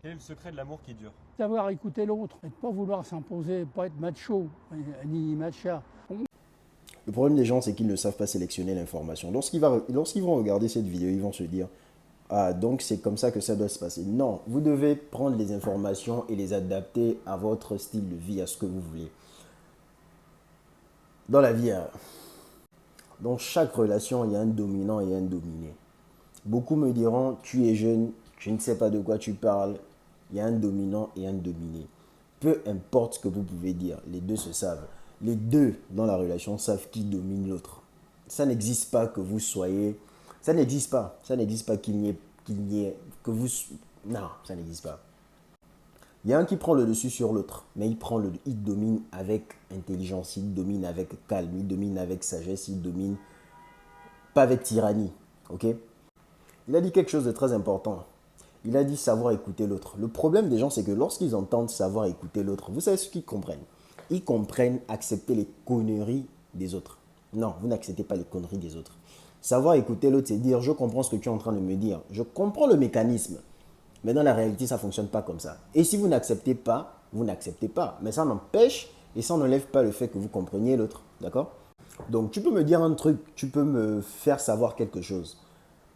Quel est le secret de l'amour qui dure? Savoir écouter l'autre et ne pas vouloir s'imposer, pas être macho ni macha. Le problème des gens, c'est qu'ils ne savent pas sélectionner l'information. Lorsqu'ils vont regarder cette vidéo, ils vont se dire, ah, donc c'est comme ça que ça doit se passer. Non, vous devez prendre les informations et les adapter à votre style de vie, à ce que vous voulez. Dans la vie, dans chaque relation, il y a un dominant et un dominé. Beaucoup me diront, tu es jeune, je ne sais pas de quoi tu parles. Il y a un dominant et un dominé. Peu importe ce que vous pouvez dire, les deux se savent. Les deux dans la relation savent qui domine l'autre. Ça n'existe pas que vous soyez... Ça n'existe pas. Ça n'existe pas que vous... Non, ça n'existe pas. Il y a un qui prend le dessus sur l'autre, mais il domine avec intelligence, il domine avec calme, il domine avec sagesse, il domine pas avec tyrannie. Ok? Il a dit quelque chose de très important. Il a dit savoir écouter l'autre. Le problème des gens, c'est que lorsqu'ils entendent savoir écouter l'autre, vous savez ce qu'ils comprennent? Ils comprennent accepter les conneries des autres. Non, vous n'acceptez pas les conneries des autres. Savoir écouter l'autre, c'est dire je comprends ce que tu es en train de me dire. Je comprends le mécanisme. Mais dans la réalité, ça ne fonctionne pas comme ça. Et si vous n'acceptez pas, vous n'acceptez pas. Mais ça n'empêche et ça n'enlève pas le fait que vous compreniez l'autre. D'accord? Donc, tu peux me dire un truc, tu peux me faire savoir quelque chose.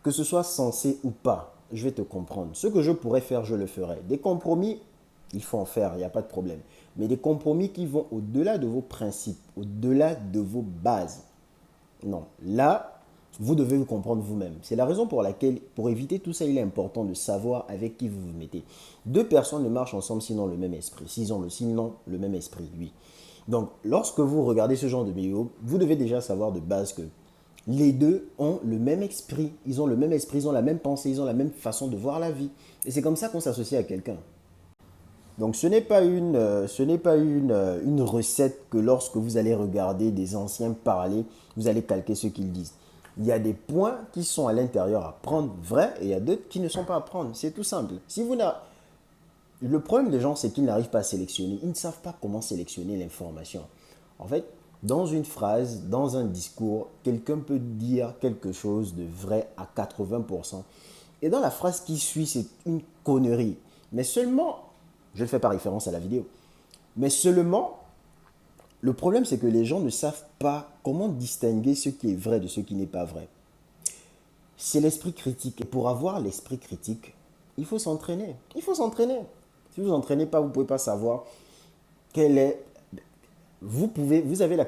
Que ce soit censé ou pas, je vais te comprendre. Ce que je pourrais faire, je le ferai. Des compromis, il faut en faire, il n'y a pas de problème. Mais des compromis qui vont au-delà de vos principes, au-delà de vos bases. Non, là, vous devez vous comprendre vous-même. C'est la raison pour laquelle, pour éviter tout ça, il est important de savoir avec qui vous vous mettez. Deux personnes ne marchent ensemble sinon le même esprit. Sinon le même esprit, oui. Donc, lorsque vous regardez ce genre de vidéo, vous devez déjà savoir de base que les deux ont le même esprit. Ils ont le même esprit, ils ont la même pensée, ils ont la même façon de voir la vie. Et c'est comme ça qu'on s'associe à quelqu'un. Donc ce n'est pas une recette que lorsque vous allez regarder des anciens parler, vous allez calquer ce qu'ils disent. Il y a des points qui sont à l'intérieur à prendre vrai et il y a d'autres qui ne sont pas à prendre. C'est tout simple. Le problème des gens, c'est qu'ils n'arrivent pas à sélectionner. Ils ne savent pas comment sélectionner l'information. En fait, dans une phrase, dans un discours, quelqu'un peut dire quelque chose de vrai à 80%. Et dans la phrase qui suit, c'est une connerie. Mais seulement, je le fais par référence à la vidéo, mais seulement, le problème c'est que les gens ne savent pas comment distinguer ce qui est vrai de ce qui n'est pas vrai. C'est l'esprit critique. Et pour avoir l'esprit critique, il faut s'entraîner. Il faut s'entraîner. Si vous ne vous entraînez pas, vous ne pouvez pas savoir quelle est... Vous avez la...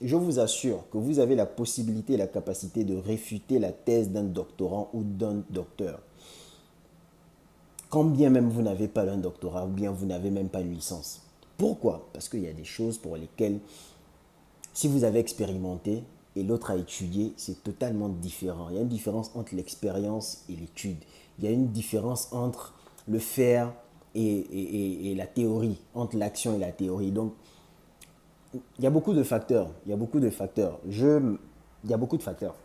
Je vous assure que vous avez la possibilité et la capacité de réfuter la thèse d'un doctorant ou d'un docteur. Quand bien même vous n'avez pas un doctorat ou bien vous n'avez même pas une licence. Pourquoi? Parce qu'il y a des choses pour lesquelles, si vous avez expérimenté et l'autre a étudié, c'est totalement différent. Il y a une différence entre l'expérience et l'étude. Il y a une différence entre le faire et la théorie, entre l'action et la théorie. Donc, il y a beaucoup de facteurs. Il y a beaucoup de facteurs. Il y a beaucoup de facteurs.